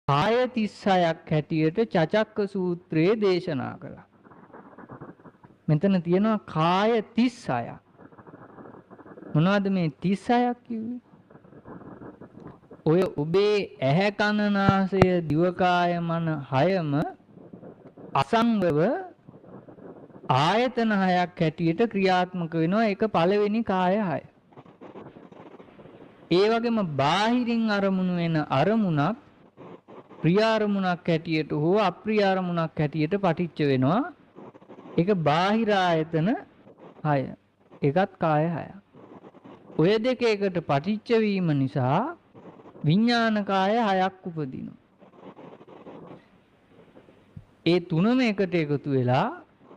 කාය 36ක් හැටියට චචක්ක සූත්‍රයේ දේශනා කළා. මෙතන තියෙනවා කාය 36ක්. මොනවද මේ 36ක් කිව්වේ? ඔය ඔබේ ඇහැ කන නාසය දිවකාය මන හයම අසංගව ආයතන හයක් හැටියට ක්‍රියාත්මක වෙනවා. ඒක පළවෙනි කාය හය. ඒ වගේම බාහිරින් අරමුණු වෙන අරමුණක් ප්‍රිය අරමුණක් හැටියට හෝ අප්‍රිය අරමුණක් හැටියට පටිච්ච වෙනවා. ඒක බාහිර ආයතන 6. ඒකත් කාය 6ක්. ඔය දෙක එකට පටිච්ච වීම නිසා විඥාන කාය 6ක් උපදිනවා. ඒ තුනම එකට එකතු වෙලා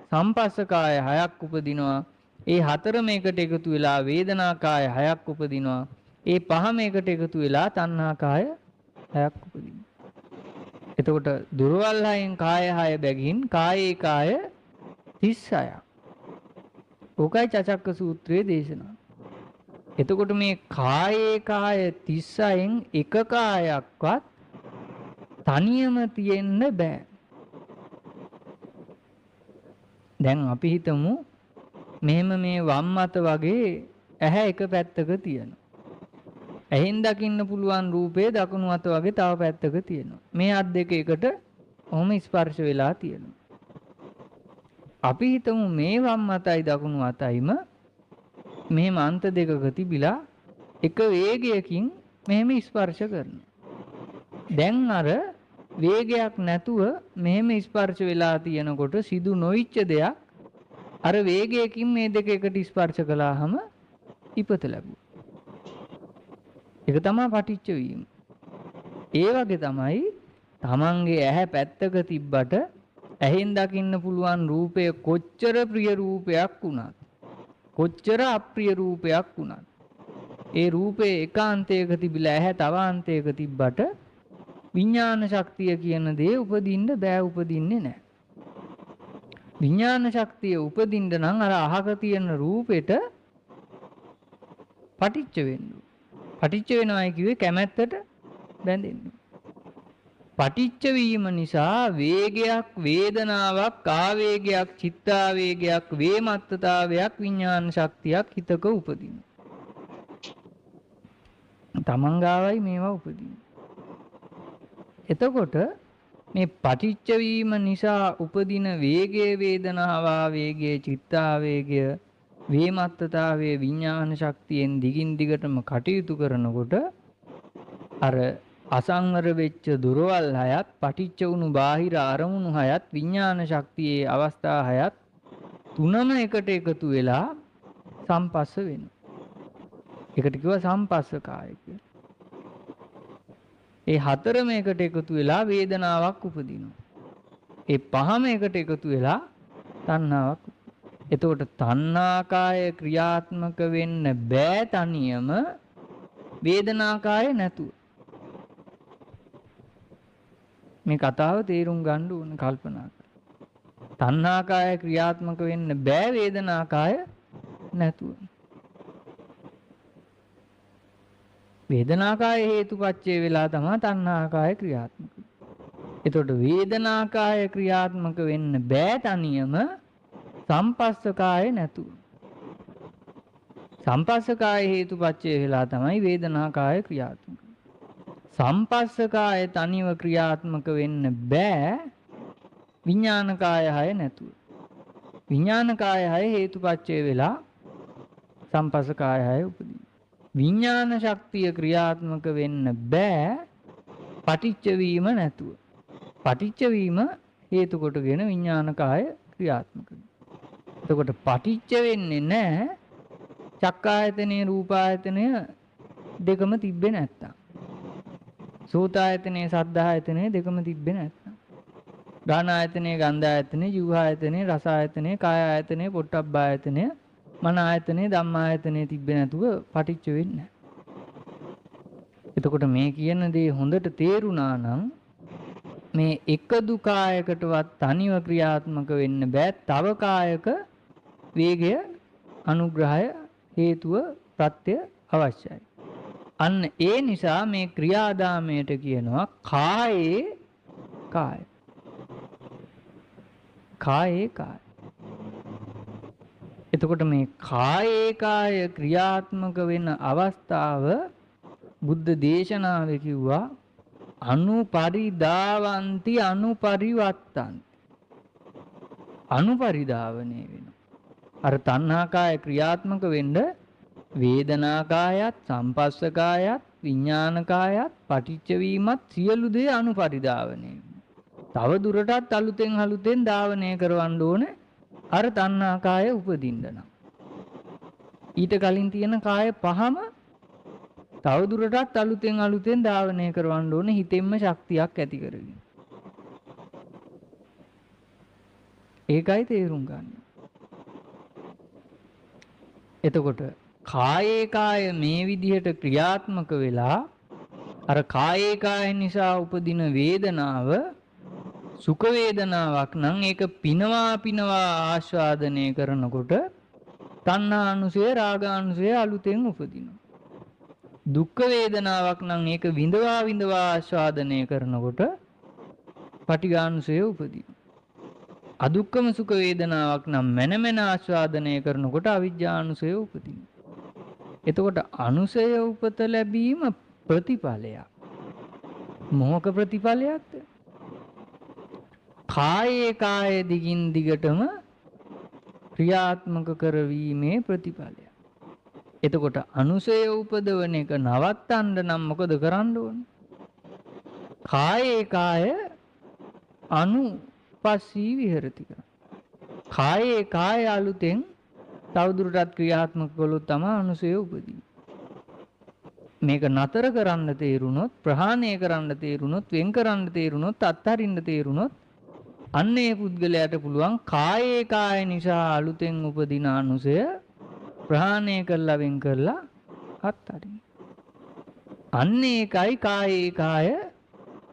සම්පස්ස කාය 6ක් උපදිනවා. ඒ හතරම එකට එකතු වෙලා වේදනා කාය 6ක් උපදිනවා. ඒ පහම එකට එකතු වෙලා තණ්හා කාය 6ක් උපදිනවා. එතකොට දුර්වල් හයෙන් කාය 6 බැගින් කායේ කාය 36ක්. ඕකයි චචක්ක සූත්‍රයේ දේශනා. එතකොට මේ කායේ කාය 36න් එක කායක්වත් තනියම තියෙන්න බෑ. දැන් අපි හිතමු මෙහෙම මේ වම් අත වගේ ඇහැ එක පැත්තක තියෙනවා. ඇහෙන් දකින්න පුළුවන් රූපේ දකුණු අත වගේ තව පැත්තක තියෙනවා. මේ අත් දෙක එකට ඔහොම ස්පර්ශ වෙලා තියෙනවා. අපි හිතමු මේ වම් අතයි දකුණු අතයිම මෙහෙම අන්ත දෙකක තිබිලා එක වේගයකින් මෙහෙම ස්පර්ශ කරනවා. දැන් අර වේගයක් නැතුව මෙහෙම ස්පර්ශ වෙලා තියෙනකොට සිදු නොවිච්ච දෙයක් අර වේගයකින් මේ දෙක එකට ස්පර්ශ කළාම ඉපත ලැබුවා. ඒක තමයි පටිච්ච වීම. ඒ වගේ තමයි තමන්ගේ ඇහැ පැත්තක තිබ්බට ඇහෙන් දකින්න පුළුවන් රූපය කොච්චර ප්‍රිය රූපයක් වුණත් කොච්චර අප්‍රිය රූපයක් වුණත් ඒ රූපේ එකාන්තයක තිබිලා ඇහැ තව අන්තයක තිබ්බට විඥාන ශක්තිය කියන දේ උපදින්න බෑ, උපදින්නේ නැහැ. විඥාන ශක්තිය උපදින්න නම් අර අහක තියෙන රූපෙට පටිච්ච වෙන්න. පටිච්ච වෙනවායි කිව්වේ කැමැත්තට බැඳෙන්න. පටිච්ච වීම නිසා වේගයක්, වේදනාවක්, ආවේගයක්, චිත්තාවේගයක්, වේමත්තතාවයක්, විඥාන ශක්තියක් හිතක උපදිනවා. තමන්ගාවයි මේවා උපදිනවා. එතකොට මේ පටිච්ච වීම නිසා උපදින වේගයේ, වේදනාව, ආවේගයේ, චිත්තාවේගය, වේමත්තතාවයේ විඥාන ශක්තියෙන් දිගින් දිගටම කටයුතු කරනකොට අර අසංවර වෙච්ච දුරවල් හයත් පටිච්ච වුණු බාහිර අරමුණු හයත් විඥාන ශක්තියේ අවස්ථා හයත් තුනම එකට එකතු වෙලා සම්පස්ස වෙනවා. ඒකට කිව්වා සම්පස්සකාය කියලා. ඒ හතරම එකට එකතු වෙලා වේදනාවක් උපදිනවා. ඒ පහම එකට එකතු වෙලා තණ්හාවක්. එතකොට තණ්හාකාය ක්‍රියාත්මක වෙන්න බෑ තනියම වේදනාකාය නැතුව. මේ කතාව තේරුම් ගන්න ඕන කල්පනා කරලා. තණ්හාකාය ක්‍රියාත්මක වෙන්න බෑ වේදනාකාය නැතුව. වේදනාකාය හේතුපච්චය වෙලා තමයි තණ්හාකාය ක්‍රියාත්මක වෙන්නේ. එතකොට වේදනාකාය ක්‍රියාත්මක වෙන්න බෑ තනියම සම්පස්සකාය නැතුව. සම්පස්සකාය හේතුපච්චය වෙලා තමයි වේදනාකාය ක්‍රියාත්මක වෙන්නේ. සම්පස්සකාය තනිව ක්‍රියාත්මක වෙන්න බෑ විඥානකාය හය නැතුව. විඥානකාය හය හේතුපච්චය වෙලා සම්පස්සකාය හය උපදිනවා. විඥාන ශක්තිය ක්‍රියාත්මක වෙන්න බෑ පටිච්ච වීම නැතුව. පටිච්ච වීම හේතු කොටගෙන විඥානකාය ක්‍රියාත්මක වෙනවා. එතකොට පටිච්ච වෙන්නේ නැහැ චක්කායතනේ රූපායතනය දෙකම තිබ්බේ නැත්තම්. සෝතායතනේ සද්ධායතනේ දෙකම තිබ්බේ නැත්තම්. ගානායතනේ ගන්ධායතනේ ජීවආයතනේ රසායතනේ කායායතනේ පොට්ටබ්බායතනේ මන ආයතනේ ධම්මායතනේ තිබ්බේ නැතුව පටිච්ච වෙන්නේ නැහැ. එතකොට මේ කියන දේ හොඳට තේරුණා නම් මේ එකදු කායකටවත් තනිව ක්‍රියාත්මක වෙන්න බෑ. තව කායක වේගය අනුග්‍රහය හේතුව ප්‍රත්‍ය අවශ්‍යයි. අන්න ඒ නිසා මේ ක්‍රියාදාමයට කියනවා කායේ කාය. කායේ කාය. එතකොට මේ කායේ කාය ක්‍රියාත්මක වෙන අවස්ථාව බුද්ධ දේශනාවේ කිව්වා අනුපරිදාවಂತಿ අනුපරිවත්තಂತಿ. අනුපරිදාවණය වෙනවා. අර තණ්හා කාය ක්‍රියාත්මක වෙන්න වේදනා කායත් සංපස්ස කායත් විඥාන කායත් පටිච්ච වීමත් සියලු දේ අනුපරිදාවණය වෙනවා. තව දුරටත් අලුතෙන් ධාවනය කරවන්න ඕනේ අර තණ්හා කාය උපදින්න නම්. ඊට කලින් තියෙන කාය පහම තව දුරටත් අලුතෙන් ධාවනය කරවන්න ඕනේ හිතෙන්ම ශක්තියක් ඇති කරගෙන. ඒකයි තේරුම් ගන්න. එතකොට කායේ කාය මේ විදිහට ක්‍රියාත්මක වෙලා අර කායේ කාය නිසා උපදින වේදනාව සුඛ වේදනාවක් නම් ඒක පිනවා ආස්වාදනය කරනකොට තණ්හානුසය රාගානුසය අලුතෙන් උපදිනවා. දුක්ඛ වේදනාවක් නම් ඒක විඳවා ආස්වාදනය කරනකොට පටිඝානුසය උපදිනවා. අදුක්ඛම සුඛ වේදනාවක් නම් මන ආස්වාදනය කරනකොට අවිජ්ජානුසය උපදිනවා. එතකොට අනුසය උපත ලැබීම ප්‍රතිඵලයක්. මොහක ප්‍රතිඵලයක්ද? කායේ කාය දිගින් දිගටම ක්‍රියාත්මක කරවීමේ ප්‍රතිඵලයක්. එතකොට අනුසය උපදවන එක නවත්තන්න නම් මොකද කරන්න ඕනේ? කායේ කාය අනුපස්සී විහෙරති කරන්න. කායේ කාය අලුතෙන් තවදුරටත් ක්‍රියාත්මක කළොත් තමයි අනුසය උපදින්නේ. මේක නතර කරන්න තේරුනොත්, ප්‍රහාණය කරන්න තේරුනොත්, වෙන් කරන්න තේරුනොත්, අත්හරින්න තේරුනොත් අන්නේ පුද්ගලයාට පුළුවන් කායේ කාය නිසා අලුතෙන් උපදින අනුසය ප්‍රහාණය කරලා වෙන් කරලා අත්හරින්න. අන්නේ ඒකයි කායේ කාය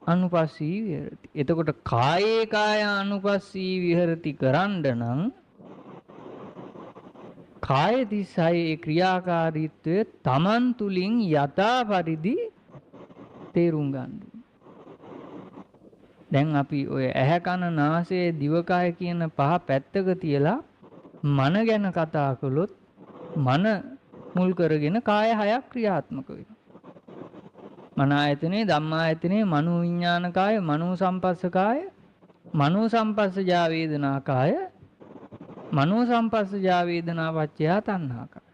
අනුපස්සී විහෙරති. එතකොට කායේ කාය අනුපස්සී විහෙරති කරන්න නම් කාය 36 ක්‍රියාකාරීත්වය තමන් තුලින් යථා පරිදි තේරුම් ගන්න. දැන් අපි ඔය ඇහැ කන නාසය දිවකය කියන පහ පැත්තක තියලා මන ගැන කතා කළොත් මන මුල් කරගෙන කාය හයක් ක්‍රියාත්මක වෙනවා. මන ආයතනේ ධම්මායතනේ මනෝ විඥාන කාය මනෝ සංපස්ස කාය මනෝ සංපස්සජා වේදනා කාය මනෝ සංපස්සජා වේදනා පච්චය තණ්හා කාය.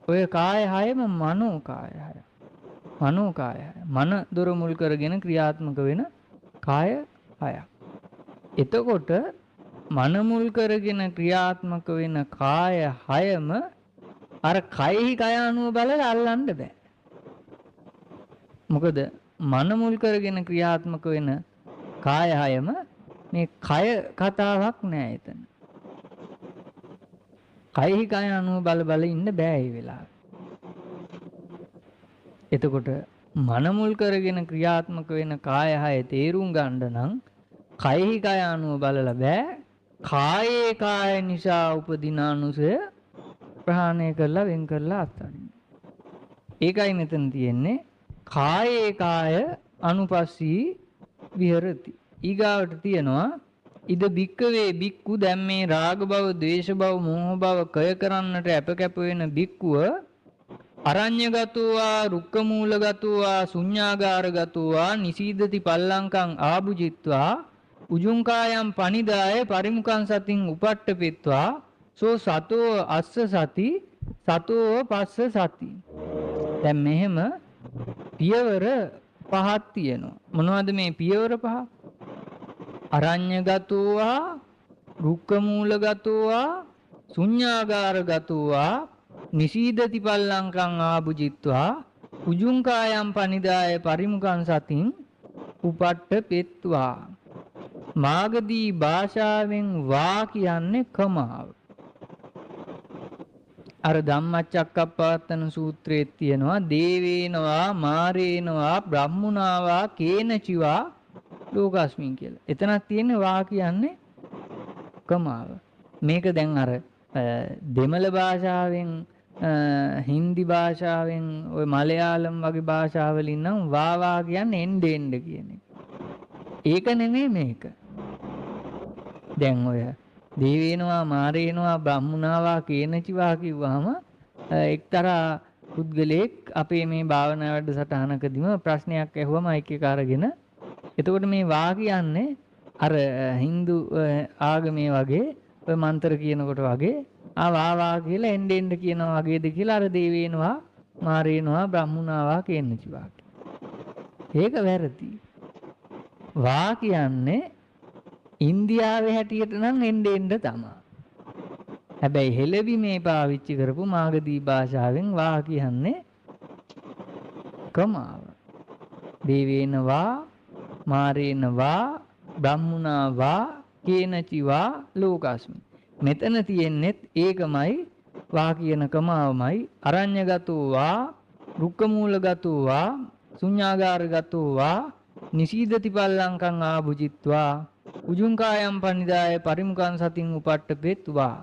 ඔය කාය හයම මනෝ කාය හය. මනෝ කාය හය. මන දොර මුල් කරගෙන ක්‍රියාත්මක වෙන කාය හයක්. එතකොට මන මුල් කරගෙන ක්‍රියාත්මක වෙන කාය හයම අර කයෙහි කය අනුව බලලා අල්ලන්න බෑ. මොකද මන මුල් කරගෙන ක්‍රියාත්මක වෙන කාය හයම මේ කය කතාවක් නෑ එතන. කයෙහි කය අනුව බල ඉන්න බෑ මේ වෙලාවේ. එතකොට මන මුල් කරගෙන ක්‍රියාත්මක වෙන කාය හය තේරුම් ගන්න නම් කයෙහි කය අනුව බලලා බෑ. කායේ කාය නිසා උපදින අනුසය ප්‍රහාණය කරලා වෙන් කරලා අත්හරින්න. ඒකයි මෙතන තියෙන්නේ කායේ කාය අනුපස්සී විහෙරති. ඊගාවට තියෙනවා ඉද බික්කවේ බික්කු දැන් මේ රාග භව, ද්වේෂ භව, මෝහ භව කය කරන්නට අපකැප වෙන බික්කුව අරඤ්‍යගතෝවා, රුක්කමූලගතෝවා, ශුඤ්ඤාගාරගතෝවා, නිසීදති පල්ලංකං ආභුජිත්වා, උජුංකායම් පනිදාය පරිමුඛං සතින් උපට්ඨපෙත්වා, සෝ සතෝ අස්ස සති, සතෝ පස්ස සති. දැන් මෙහෙම පියවර පහක් තියෙනවා. මොනවද මේ පියවර පහ? අරඤ්‍යගතෝවා, රුක්කමූලගතෝවා, ශුඤ්ඤාගාරගතෝවා, නිසීදති පල්ලංකං ආභුජිත්වා, උජුංකායම් පනිදාය පරිමුඛං සතින් උපට්ඨපෙත්වා. මාගදී භාෂාවෙන් වා කියන්නේ කමාව. අර ධම්මචක්කප්පවත්තන සූත්‍රයේ තියෙනවා දේවේනවා මාරේනවා බ්‍රහ්මුණාවා කේනචිවා ලෝකස්මින් කියලා. එතනක් තියෙන්නේ වා කියන්නේ කමාව. මේක දැන් අර දෙමළ භාෂාවෙන් හින්දි භාෂාවෙන් ඔය මලයාලම් වගේ භාෂාවලින් නම් වා කියන්නේ එන්න කියන එක. ඒක නෙමෙයි මේක. දැන් ඔය දේවේනවා මාරේනවා බ්‍රහ්මුණාවා කේනචිවා කිව්වහම එක්තරා පුද්ගලයෙක් අපේ මේ භාවනා වැඩසටහනකදීම ප්‍රශ්නයක් ඇහුවම අයික් එක අරගෙන එතකොට මේ වා කියන්නේ අර Hindu ආගමේ වගේ ඔය මන්ත්‍ර කියනකොට වගේ වා කියලා එන්න කියනවා වගේද කියලා අර දේවේනවා මාරේනවා බ්‍රහ්මුණාවා කේනචිවා. ඒක වැරදි. වා කියන්නේ ඉන්දියාවේ හැටියට නම් එන්න තමයි. හැබැයි හෙළවි මේ පාවිච්චි කරපු මාගදී භාෂාවෙන් වා කියන්නේ කමාව. දේවේනවා මාරේනවා බ්‍රහ්මුණාවා කේනචිවා ලෝකස්මි. මෙතන තියෙන්නේත් ඒකමයි වා කියන කමාවමයි. අරඤ්‍යගතෝ වා රුක්කමූලගතෝ වා ශුඤ්ඤාගාරගතෝ වා නිසීදති පල්ලංකං ආභුජිත්වා උජුං කායම් පනිදාය පරිමුඛං සතින් උපට්ඨපෙත්වා.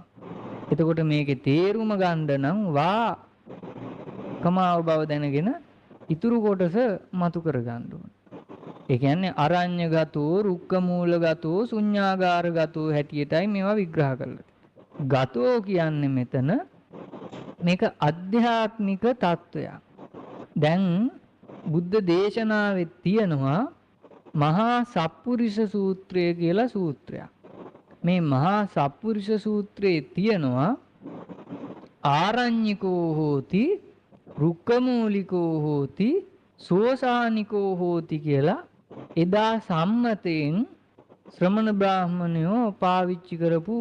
එතකොට මේකේ තේරුම ගන්න නම් වා කමාව බව දැනගෙන ඉතුරු කොටස මතු කර ගන්න ඕන. ඒ කියන්නේ අරඤ්‍යගතෝ රුක්කමූලගතෝ ශුඤ්ඤාගාරගතෝ හැටියටයි මේවා විග්‍රහ කරලා. ගතෝ කියන්නේ මෙතන මේක අධ්‍යාත්මික තත්වයක්. දැන් බුද්ධ දේශනාවේ තියෙනවා මහා සප්පුරිස සූත්‍රය කියලා සූත්‍රයක්. මේ මහා සප්පුරිස සූත්‍රයේ තියෙනවා ආරඤ්‍යකෝ හෝති රුක්කමූලිකෝ හෝති සෝසානිකෝ හෝති කියලා එදා සම්මතයෙන් ශ්‍රමණ බ්‍රාහ්මණයෝ පාවිච්චි කරපු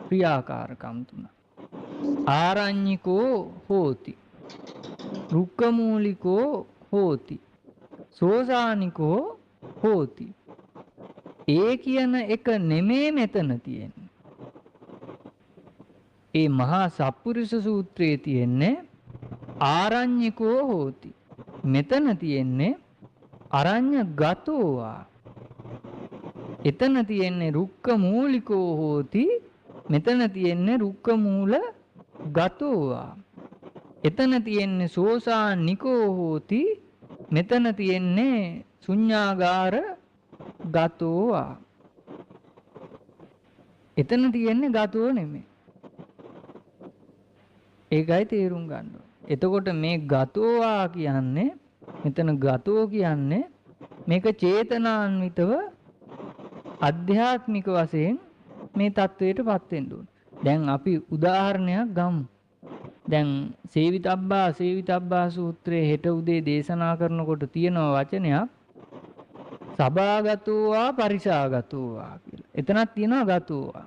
ක්‍රියාකාරකම් තුන. ආරඤ්‍යකෝ හෝති රුක්කමූලිකෝ හෝති සෝසානිකෝ හෝති. ඒ කියන එක නෙමේ මෙතන තියෙන්නේ. ඒ මහා සප්පුරිස සූත්‍රයේ තියෙන්නේ ආරඤ්‍යකෝ හෝති. මෙතන තියෙන්නේ අරඤ්‍ය ගතෝවා. එතන තියෙන්නේ රුක්ක මූලිකෝ හෝති. මෙතන තියෙන්නේ රුක්ක මූල ගතෝවා. එතන තියෙන්නේ සෝසානිකෝ හෝති. මෙතන තියෙන්නේ ශුඤ්ඤාගාර ගතෝවා. එතන තියෙන්නේ ගතෝ නෙමෙයි. ඒකයි තේරුම් ගන්න ඕනේ. එතකොට මේ ගතෝවා කියන්නේ මෙතන ගතෝ කියන්නේ මේක චේතනාන්විතව අධ්‍යාත්මික වශයෙන් මේ தത്വයටපත් වෙන්න ඕනේ. දැන් අපි උදාහරණයක් ගමු. දැන් සේවිතබ්බා සූත්‍රයේ හෙට උදේ දේශනා කරනකොට තියෙන වචනයක් සබාගතෝවා පරිසාගතෝවා කියලා. එතනක් තියෙනවා ගතෝවා.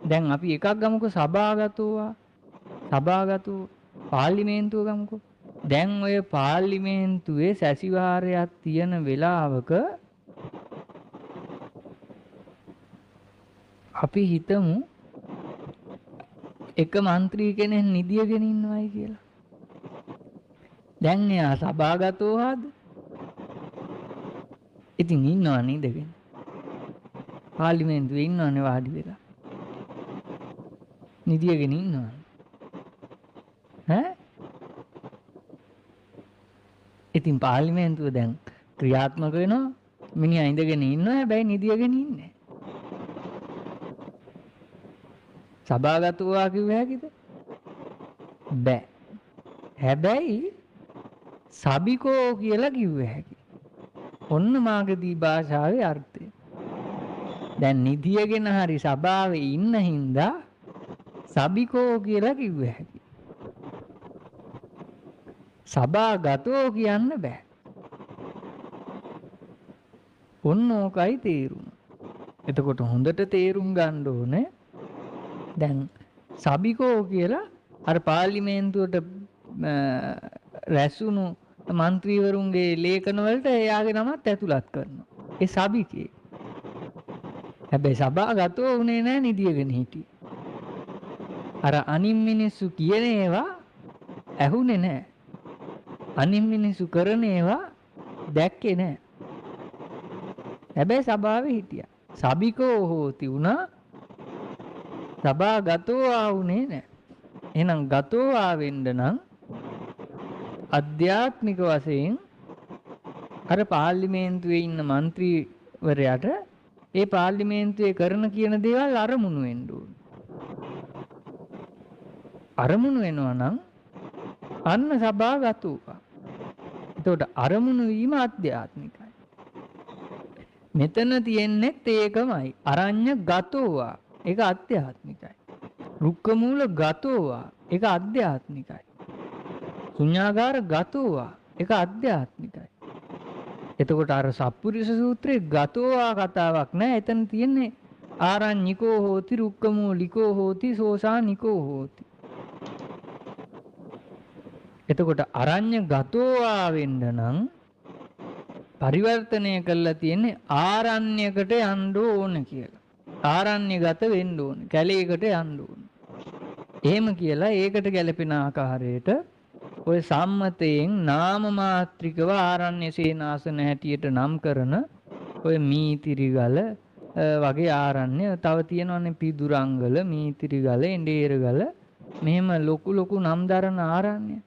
දැන් අපි එකක් ගමුකෝ සබාගතෝවා. සබාගතෝ පාර්ලිමේන්තුව ගමුකෝ. දැන් ඔය පාර්ලිමේන්තුවේ සැසිවාරයක් තියෙන වෙලාවක අපි හිතමු එක മന്ത്രി කෙනෙක් නිදියගෙන ඉන්නවයි කියලා. දැන් එයා සභාගතෝවාද? ඉතින් ඉන්නව නේදගෙන. පාර්ලිමේන්තුවේ ඉන්නවනේ වාඩි වෙලා. නිදියගෙන ඉන්නව. ඈ? ඉතින් පාර්ලිමේන්තුව දැන් ක්‍රියාත්මක වෙනවා. මිනිහා ඉඳගෙන ඉන්නවා හැබැයි නිදියගෙන ඉන්නේ. සභාගතෝවා කිව්ව හැකිද? බෑ. හැබැයි සබිකෝ කියලා කිව්ව හැකි. ඔන්න මාගදී භාෂාවේ අර්ථය. දැන් නිදියගෙන හරි සභාවේ ඉන්න හින්දා සබිකෝ කියලා කිව්ව හැකි. සභාගතෝ කියන්න බෑ. ඔන්න ඕකයි තේරුම. එතකොට හොඳට තේරුම් ගන්න ඕනේ. දැන් සබිකෝ කියලා අර පාර්ලිමේන්තුවට රැස්වුණු മന്ത്രിවරුන්ගේ ලේඛන වලට එයාගේ නමත් ඇතුළත් කරනවා. ඒ සබිකේ. හැබැයි සභාගතෝ උනේ නැහැ නිදියගෙන හිටියේ. අර අනිම් මිනිස්සු කියන ඒවා ඇහුනේ නැහැ. අනිම් මිනිස්සු කරන ඒවා දැක්කේ නැහැ. හැබැයි සභාවේ හිටියා. සබිකෝ හෝති උනා සභාගතෝ ආුනේ නැහැ. එහෙනම් ගතෝ ආවෙන්න නම් අධ්‍යාත්මික වශයෙන් අර පාර්ලිමේන්තුවේ ඉන්න മന്ത്രിවරයාට ඒ පාර්ලිමේන්තුවේ කරන කියන දේවල් අරමුණු වෙන්න ඕන. අරමුණු වෙනවා නම් අන්න සභාගතෝවා. එතකොට අරමුණු වීම අධ්‍යාත්මිකයි. මෙතන තියෙන්නේත් ඒකමයි. අරඤ්‍ය ගතෝවා. ඒක අධ්‍යාත්මිකයි. රුක්ක මූල ගතෝවා. ඒක අධ්‍යාත්මිකයි. ශුඤ්ඤාගාර ගතෝවා. ඒක අධ්‍යාත්මිකයි. එතකොට අර සප්පුරිස සූත්‍රයේ ගතෝවා කතාවක් නෑ. එතන තියෙන්නේ ආරඤ්ඤිකෝ හෝති රුක්ක මූලිකෝ හෝති සෝසානිකෝ හෝති. එතකොට අරඤ්‍ය ගතෝවා වෙන්න නම් පරිවර්තනය කරලා තියෙන්නේ ආරණ්‍යයකට යන්න ඕන කියලා. ආරණ්‍යගත වෙන්න ඕන. කැලේකට යන්න ඕන. එහෙම කියලා ඒකට ගැලපෙන ආකාරයට ඔය සම්මතයෙන් නාම මාත්‍රිකව ආරණ්‍ය සේනාසන හැටියට නම් කරන ඔය මීතිරිගල වගේ ආරණ්‍ය තව තියෙනවනේ පිදුරංගල මීතිරිගල එඬේරගල මෙහෙම ලොකු ලොකු නම් දරන ආරණ්‍ය.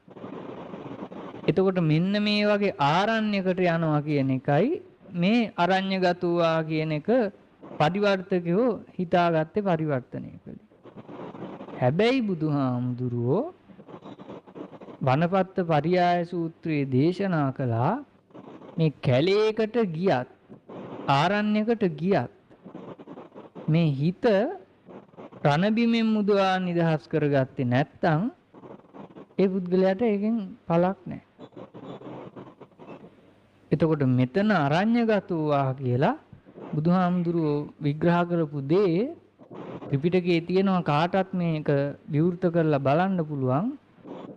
එතකොට මෙන්න මේ වගේ ආරණ්‍යයකට යනවා කියන එකයි මේ අරඤ්‍යගතෝවා කියන එක පරිවර්තකයෝ හිතාගත්තේ පරිවර්තනය කළේ. හැබැයි බුදුහාමුදුරුවෝ වනපත්ත පරියාය සූත්‍රයේ දේශනා කළා මේ කැලේකට ගියත් ආරණ්‍යයකට ගියත් මේ හිත රණබිමෙන් මුදවා නිදහස් කරගත්තේ නැත්නම් ඒ පුද්ගලයාට ඒකෙන් පළක් නැහැ. එතකොට මෙතන අරඤ්‍යගතෝවා කියලා බුදුහාමුදුරුවෝ විග්‍රහ කරපු දේ ත්‍රිපිටකයේ තියෙනවා කාටත් මේක විවෘත කරලා බලන්න පුළුවන්.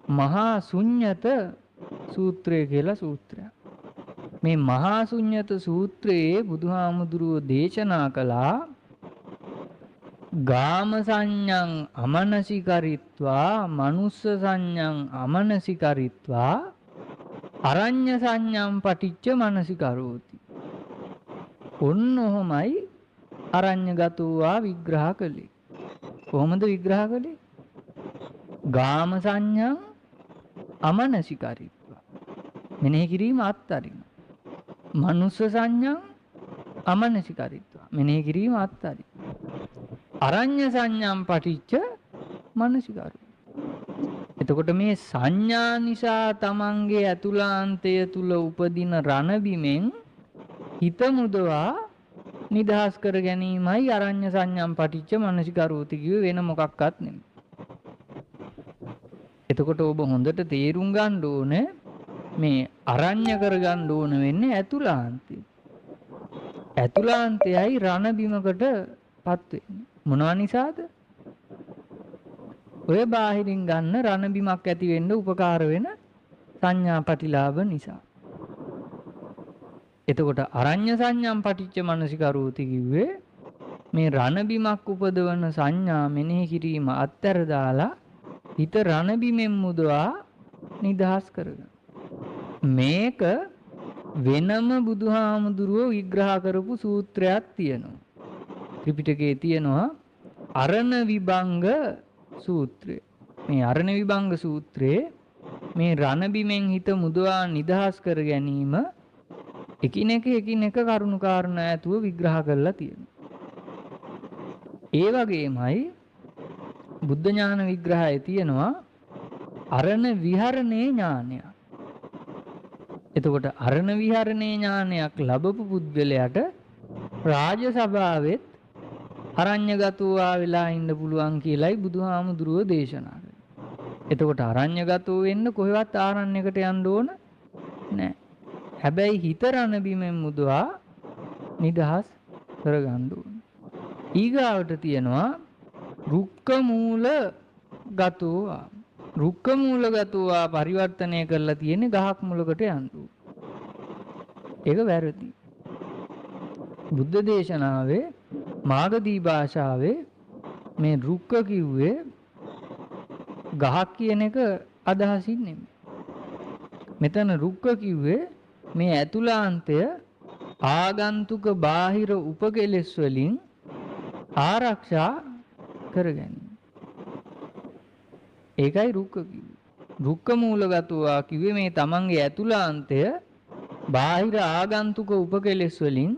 මහා ශුන්්‍යත සූත්‍රය කියලා සූත්‍රයක්. මේ මහා ශුන්්‍යත සූත්‍රයේ බුදුහාමුදුරුවෝ දේශනා කළා ගාම සංඥං අමනසිකරිත්වා මනුස්ස සංඥං අමනසිකරිත්වා අරඤ්‍ය සංඥං පටිච්ච මනසිකරෝති. ඔන්න ඔහොමයි අරඤ්‍යගතෝවා විග්‍රහ කළේ. කොහොමද විග්‍රහ කළේ? ගාම සංඥං අමනසිකරිත්වා මෙනෙහි කිරීම අත්හරින. මනුස්ස සංඥං අමනසිකරිත්වා මෙනෙහි කිරීම අත්හරින. අරඤ්‍ය සංඥම් පටිච්ච මනසිකරු. එතකොට මේ සංඥා නිසා තමන්ගේ ඇතුළාන්තය තුල උපදින රණබිමෙන් හිත මුදවා නිදහස් කර ගැනීමයි අරඤ්‍ය සංඥම් පටිච්ච මනසිකරෝති කිව්වේ වෙන මොකක්වත් නෙමෙයි. එතකොට ඔබ හොඳට තේරුම් ගන්න ඕනේ මේ අරඤ්‍ය කරගන්න ඕන වෙන්නේ ඇතුළාන්තය. ඇතුළාන්තයයි රණබිමකටපත් වෙන්නේ. මොනවා නිසාද? ඔය බාහිරින් ගන්න රණබිමක් ඇති වෙන්න උපකාර වෙන සංඥා ප්‍රතිලාභ නිසා. එතකොට අරඤ්‍ය සංඥම් පටිච්ච මනසිකරෝති කිව්වේ මේ රණබිමක් උපදවන සංඥා මෙනෙහි කිරීම අත්තර දාලා හිත රණබිමෙන් මුදවා නිදහස් කරගන්න. මේක වෙනම බුදුහාමුදුරුවෝ විග්‍රහ කරපු සූත්‍රයක් තියෙනවා. ත්‍රිපිටකයේ තියෙනවා අරණ විභංග සූත්‍රය. මේ අරණ විභංග සූත්‍රයේ මේ රණබිමෙන් හිත මුදවා නිදහස් කර ගැනීම එකිනෙක කරුණු කාරණා ඇතුව විග්‍රහ කරලා තියෙනවා. ඒ වගේමයි බුද්ධ ඥාන විග්‍රහයේ තියෙනවා අරණ විහරණේ ඥානය. එතකොට අරණ විහරණේ ඥානයක් ලැබපු පුද්ගලයාට රාජ සභාවෙත් අරඤ්‍යගතෝවා වෙලා ඉන්න පුළුවන් කියලයි බුදුහාමුදුරුවෝ දේශනා කළේ. එතකොට අරඤ්‍යගතෝ වෙන්න කොහෙවත් ආරණ්‍යයකට යන්න ඕන නැහැ. හැබැයි හිත රණබිමෙන් මුදවා නිදහස් කරගන්න ඕන. ඊගාවට තියෙනවා රුක්ක මූල ගතෝවා. රුක්ක මූල ගතෝවා පරිවර්තනය කරලා තියෙන්නේ ගහක් මුලකට යන්න. ඒක වැරදි. බුද්ධ දේශනාවේ මාගදී භාෂාවේ මේ රුක්ක කිව්වේ ගහක් කියන එක අදහසින් නෙමෙයි. මෙතන රුක්ක කිව්වේ මේ ඇතුළාන්තය ආගන්තුක බාහිර උපකෙලෙස් වලින් ආරක්ෂා කරගැනීම. ඒකයි රුක්ක කිව්වේ. රුක්ක මූලගතවා කිව්වේ මේ තමන්ගේ ඇතුළාන්තය බාහිර ආගන්තුක උපකෙලෙස් වලින්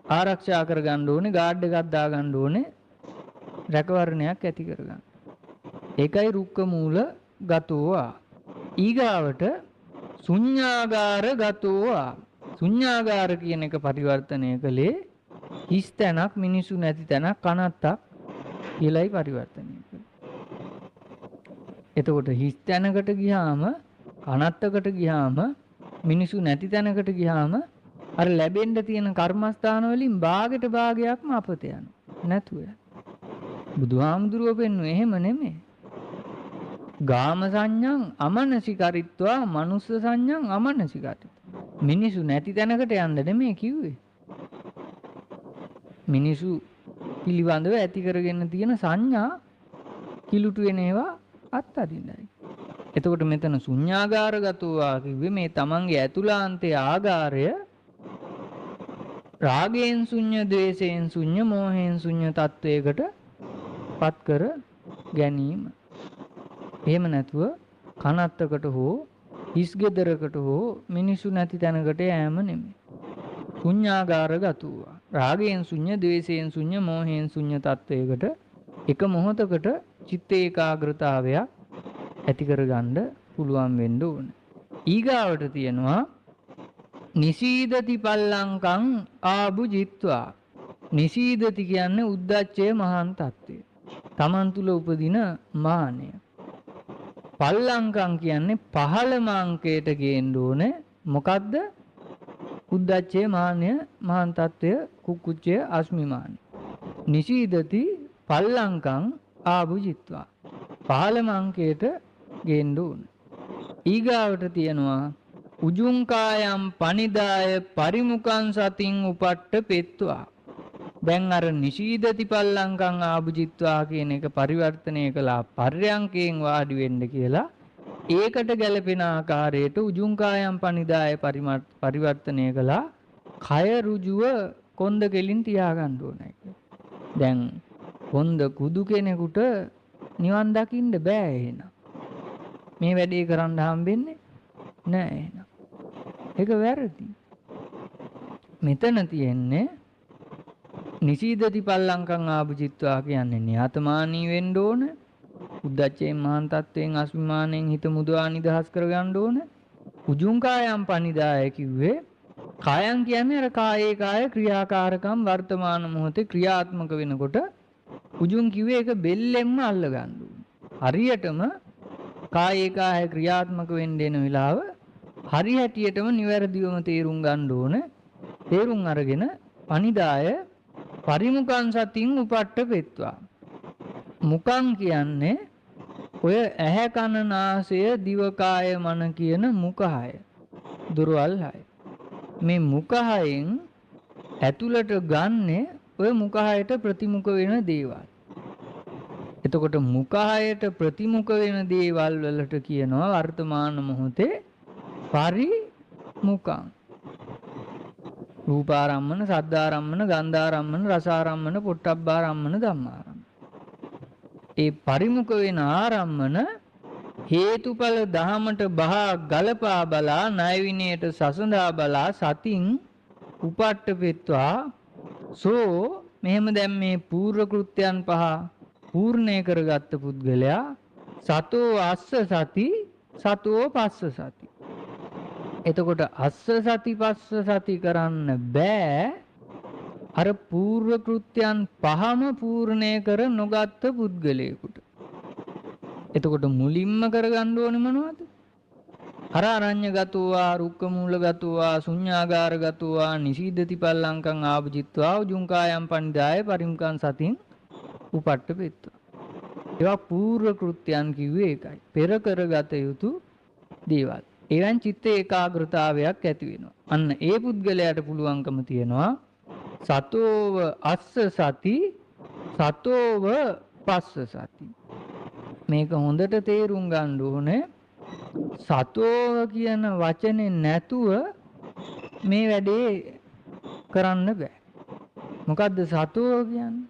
ආරක්ෂා කරගන්න ඕනේ, ගාඩ් එකක් දාගන්න ඕනේ, රැකවරණයක් ඇති කරගන්න. ඒකයි රුක්ක මූලගතවා. ඊගාවට ශුඤ්ඤාගාරගතවා. ශුඤ්ඤාගාර කියන එක පරිවර්තනය කළේ හිස් තැනක්, මිනිසු නැති තැනක්, කනත්තක් කියලායි පරිවර්තනය කළේ. එතකොට හිස් තැනකට ගියාම, කනත්තකට ගියාම, මිනිසු නැති තැනකට ගියාම අර ලැබෙන්න තියෙන කර්මස්ථාන වලින් භාගයට භාගයක්ම අපත යනවා. නැතුව. බුදුහාමුදුරුවෝ පෙන්වුවේ එහෙම නෙමෙයි. ගාම සංඥං අමනසිකරිත්වා මනුස්ස සංඥං අමනසිකරිත්වා. මිනිසු නැති තැනකට යන්න නෙමෙයි කිව්වේ. මිනිසු පිළිබඳව ඇති කරගෙන තියෙන සංඥා කිලුට වෙන ඒවා අත්හරින්නයි. එතකොට මෙතන ශුඤ්ඤාගාරගතවා කිව්වේ මේ තමන්ගේ ඇතුළාන්තයේ ආගාරය රාගයෙන් ශුඤ්ඤ, ද්වේෂයෙන් ශුඤ්ඤ, මෝහයෙන් ශුඤ්ඤ තත්වයකට පත් කර ගැනීම. එහෙම නැතුව කනත්තකට හෝ හිස් ගෙදරකට හෝ මිනිසු නැති තැනකට යෑම නෙමෙයි. ශුඤ්ඤාගාරගතවා. රාගයෙන් ශුඤ්ඤ, ද්වේෂයෙන් ශුඤ්ඤ, මෝහයෙන් ශුඤ්ඤ තත්වයකට එක මොහොතකට චිත්ත ඒකාග්‍රතාවයක් ඇති කරගන්න පුළුවන් වෙන්න ඕන. ඊගාවට තියෙනවා නිසීදති පල්ලංකං ආභුජිත්වා. නිසීදති කියන්නේ උද්දච්චය මහාන් තත්වය. තමන් තුල උපදින මානය. පල්ලංකං කියන්නේ පහළම අංකයට ගේන්න ඕනේ. මොකද්ද? උද්දච්චය මානය මහාන් තත්වය, කුක්කුච්චය අස්මිමානය. නිසීදති පල්ලංකං ආභුජිත්වා. පහළම අංකයට ගේන්න ඕනේ. ඊගාවට තියෙනවා උජුංකායම් පනිදාය පරිමුඛං සතින් උපට්ඨ පෙත්වා. දැන් අර නිශීදති පල්ලංකං ආභුජිත්වා කියන එක පරිවර්තනය කළා පර්යංකයෙන් වාඩි වෙන්න කියලා. ඒකට ගැළපෙන ආකාරයට උජුංකායම් පනිදාය පරිවර්තනය කළා කය ඍජුව කොන්ද කෙලින් තියාගන්න ඕනේ. දැන් කොන්ද කුදු කෙනෙකුට නිවන් දකින්න බෑ එහෙනම්. මේ වැඩේ කරන්න හම්බෙන්නේ නෑ එහෙනම්. ඒක වැරදි. මෙතන තියෙන්නේ නිසීදති පල්ලංකං ආභුජිත්වා කියන්නේ නිහතමානී වෙන්න ඕන. උද්දච්චයෙන් මහාන් තත්වයෙන් අස්මිමානයෙන් හිත මුදවා නිදහස් කරගන්න ඕන. උජුංකායම් පනිදාය කිව්වේ කායම් කියන්නේ අර කායේ කාය ක්‍රියාකාරකම් වර්තමාන මොහොතේ ක්‍රියාත්මක වෙනකොට උජුං කිව්වේ ඒක බෙල්ලෙන්ම අල්ල ගන්න ඕන. හරියටම කායේ කාය ක්‍රියාත්මක වෙන්න එන වෙලාව හරි හැටියටම නිවැරදිවම තේරුම් ගන්න ඕන. තේරුම් අරගෙන පනිදාය පරිමුඛං සතින් උපට්ඨ පෙත්වා. මුඛං කියන්නේ ඔය ඇහැ කන නාසය දිවකාය මන කියන මුඛය. දුරවල් හය. මේ මුඛයෙන් ඇතුළට ගන්නේ ඔය මුඛයට ප්‍රතිමුඛ වෙන දේවල්. එතකොට මුඛයට ප්‍රතිමුඛ වෙන දේවල් වලට කියනවා වර්තමාන මොහොතේ පරිමුඛං. රූපාරම්මන, සද්ධාරම්මන, ගන්ධාරම්මන, රසාරම්මන, පොට්ටබ්බාරම්මන, ධම්මාරම්මන. ඒ පරිමුඛ වෙන ආරම්මන හේතුඵල දහමට බහා ගලපා බලා ණය විනයට සසඳා බලා සතින් උපට්ඨ පෙත්වා. සෝ මෙහෙම දැන් මේ පූර්ව කෘත්‍යයන් පහ පූර්ණේ කරගත්ත පුද්ගලයා සතෝ අස්ස සති සතෝ පස්ස සති. එතකොට අස්ස සති පස්ස සති කරන්න බෑ අර පූර්ව කෘත්‍යයන් පහම පූර්ණේ කර නොගත්ත පුද්ගලයෙකුට. එතකොට මුලින්ම කරගන්න ඕනේ මොනවද? අර අරඤ්‍යගතෝවා, රුක්කමූලගතෝවා, ශුඤ්ඤාගාරගතෝවා, නිසීදති පල්ලංකං ආභුජිත්වා, උජුංකායම් පණිදාය පරිමුඛං සතින් උපට්ඨ පෙත්වා. ඒවා පූර්ව කෘත්‍යයන් කිව්වේ ඒකයි. පෙර කරගත යුතු දේවල්. ඒවෙන් චිත්ත ඒකාග්‍රතාවයක් ඇති වෙනවා. අන්න ඒ පුද්ගලයාට පුළුවන්කම තියනවා සතෝව අස්ස සති සතෝව පස්ස සති. මේක හොඳට තේරුම් ගන්න ඕනේ. සතෝව කියන වචනේ නැතුව මේ වැඩේ කරන්න බෑ. මොකද්ද සතෝව කියන්නේ?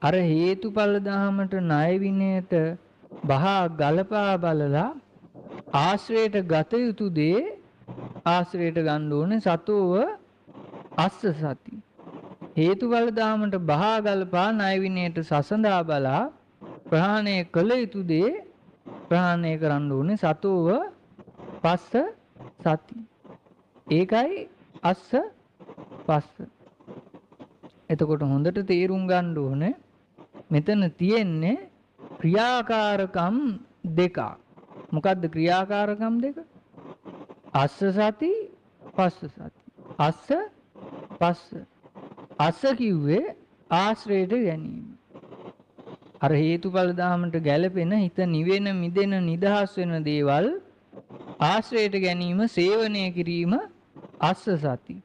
අර හේතුඵල ධහමට ණය විනයට බහා ගලපා බලලා ආශ්‍රයට ගත යුතු දේ ආශ්‍රයට ගන්න ඕනේ සතෝව අස්ස සති. හේතුඵල ධාමයට බහා ගලපා ණය විනයට සසඳා බලා ප්‍රහාණය කළ යුතු දේ ප්‍රහාණය කරන්න ඕනේ සතෝව පස්ස සති. ඒකයි අස්ස පස්ස. එතකොට හොඳට තේරුම් ගන්න ඕනේ මෙතන තියෙන්නේ ක්‍රියාකාරකම් දෙකක්. මොකද්ද ක්‍රියාකාරකම් දෙක? අස්ස සති පස්ස සති. අස්ස පස්ස. අස්ස කිව්වේ ආශ්‍රයට ගැනීම. අර හේතුඵල ධාමයට ගැළපෙන හිත නිවෙන මිදෙන නිදහස් වෙන දේවල් ආශ්‍රයට ගැනීම සේවනය කිරීම අස්ස සති.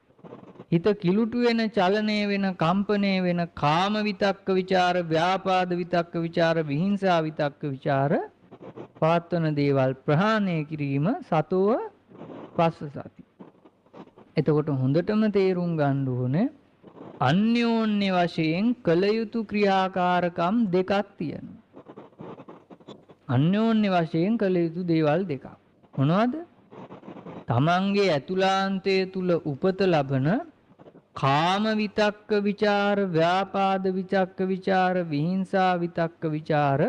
හිත කිලුටු වෙන චලනය වෙන කම්පණය වෙන කාම විතක්ක ਵਿਚාර ව්‍යාපාද විතක්ක ਵਿਚාර විහිංසා විතක්ක ਵਿਚාර පවත්වන දේවල් ප්‍රහාණය කිරීම සතෝව පස්ස සති. එතකොට හොඳටම තේරුම් ගන්න ඕනේ අන්‍යෝන්‍ය වශයෙන් කළ යුතු ක්‍රියාකාරකම් දෙකක් තියෙනවා. අන්‍යෝන්‍ය වශයෙන් කළ යුතු දේවල් දෙකක්. මොනවද? තමන්ගේ ඇතුළාන්තය තුල උපත ලබන කාම විතක්ක ਵਿਚාර ව්‍යාපාද විතක්ක විචාර විහිංසා විතක්ක විචාර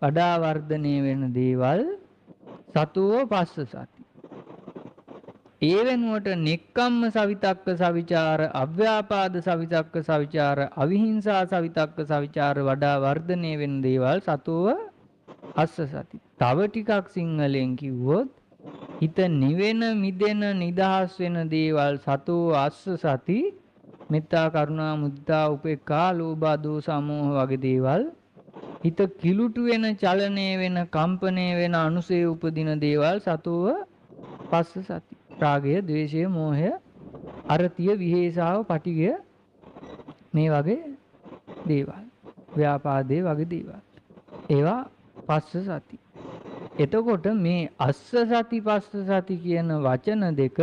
වඩා වර්ධනය වෙන දේවල් සතෝව පස්ස සති. ඒ වෙනුවට නෙක්ඛම්ම සවිතක්ක සවිචාර අව්‍යාපාද සවිතක්ක සවිචාර අවිහිංසා සවිතක්ක සවිචාර වඩා වර්ධනය වෙන දේවල් සතෝව අස්ස සති. තව ටිකක් සිංහලෙන් කිව්වොත් හිත නිවෙන මිදෙන නිදහස් වෙන දේවල් සතෝ අස්ස සති. මෙත්තා කරුණා මුදිතා උපේක්ඛා ලෝභ දෝස සමෝහ වගේ දේවල් හිත කිලුටු වෙන චලනය වෙන කම්පණය වෙන අනුසය උපදින දේවල් සතෝව පස්ස සති. රාගය ද්වේෂය මෝහය අරතිය විහේසාව පටිගය මේ වගේ දේවල් ව්‍යාපාදේ වගේ දේවල් ඒවා පස්ස සති. එතකොට මේ අස්ස සති පස්ස සති කියන වචන දෙක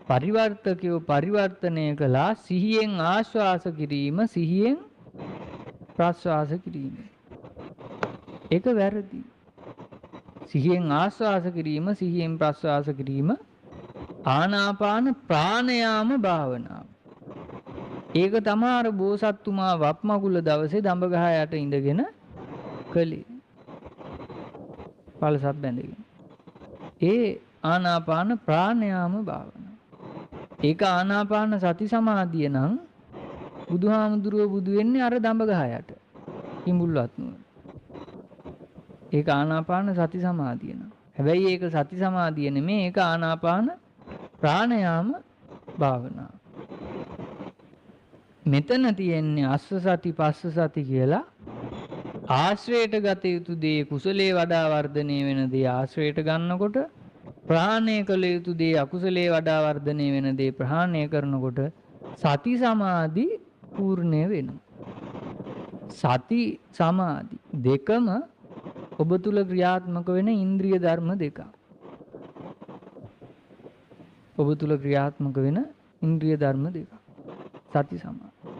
පරිවර්තකයෝ පරිවර්තනය කළා සිහියෙන් ආශ්වාස කිරීම සිහියෙන් ප්‍රශ්වාස කිරීම. ඒක වැරදි. සිහියෙන් ආශ්වාස කිරීම සිහියෙන් ප්‍රශ්වාස කිරීම ආනාපාන ප්‍රාණයාම භාවනාව. ඒක තමයි අර බෝසත්තුමා වප්මගුල දවසේ දඹ ගහ යට ඉඳගෙන කළේ. පළසක් බැඳගෙන. ඒ ආනාපාන ප්‍රාණයාම භාවනාව. ඒක ආනාපාන සති සමාධිය නම් බුදුහාමුදුරුව බුදු වෙන්නේ අර දඹ ගහ යට. කිඹුල්වත් නුවර. ඒක ආනාපාන සති සමාධිය නම්. හැබැයි ඒක සති සමාධිය නෙමෙයි ඒක ආනාපාන ප්‍රාණයාම භාවනාව. මෙතන තියෙන්නේ අස්ස සති පස්ස සති කියලා ආශ්‍රයට ගත යුතු දේ කුසලයේ වඩා වර්ධනය වෙන දේ ආශ්‍රයට ගන්නකොට ප්‍රහාණය කළ යුතු දේ අකුසලයේ වඩා වර්ධනය වෙන දේ ප්‍රහාණය කරනකොට සති සමාධි පූර්ණය වෙනවා. සති සමාධි දෙකම ඔබ තුල ක්‍රියාත්මක වෙන ඉන්ද්‍රිය ධර්ම දෙකක්. ඔබ තුල ක්‍රියාත්මක වෙන ඉන්ද්‍රිය ධර්ම දෙකක්. සති සමාධි.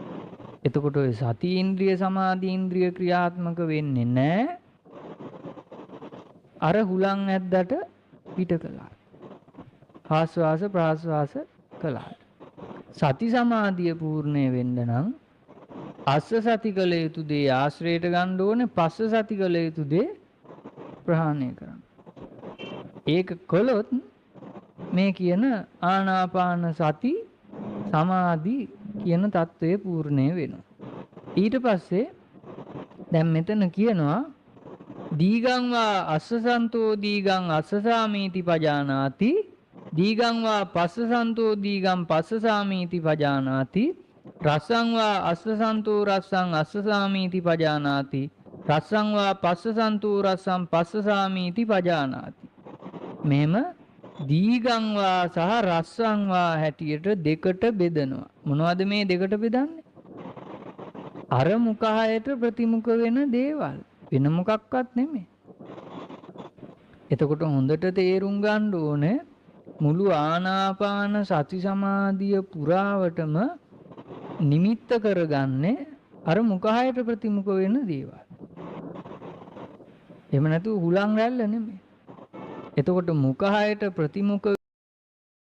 එතකොට ඔය සති ඉන්ද්‍රිය සමාධි ඉන්ද්‍රිය ක්‍රියාත්මක වෙන්නේ නැහැ. අර හුලං ඇද්දට පිට කළා. ආස්වාස ප්‍රාස්වාස කළා. සති සමාධිය පූර්ණේ වෙන්න නම් අස්ස සති කළ යුතු දේ ආශ්‍රයට ගන්න ඕනේ. පස්ස සති කළ යුතු දේ ප්‍රහාණය කරන්න. ඒක කළොත් මේ කියන ආනාපාන සති සමාධි කියන தত্ত্বය පූර්ණේ වෙනවා. ඊට පස්සේ දැන් මෙතන කියනවා දීගං වා අස්සසන්තෝ දීගං අස්සසාමීති පජානාති දීගං වා පස්සසන්තෝ දීගං පස්සසාමීති පජානාති රස්සං වා අස්සසන්තෝ රස්සං අස්සසාමීති පජානාති රස්සං වා පස්සසන්තෝ රස්සං පස්සසාමීති පජානාති. මෙහෙම දීගං වා සහ රස්සං වා හැටියට දෙකට බෙදනවා. මොනවද මේ දෙකට බෙදන්නේ? අර මුඛහයට ප්‍රතිමුඛ වෙන දේවල්. වෙන මොකක්වත් නෙමෙයි. එතකොට හොඳට තේරුම් ගන්න ඕනේ මුළු ආනාපාන සති සමාධිය පුරාවටම නිමිත්ත කරගන්නේ අර මුඛහයට ප්‍රතිමුඛ වෙන දේවල්. එහෙම නැතු හුලං රැල්ල නෙමෙයි. එතකොට මුඛහයට ප්‍රතිමුඛ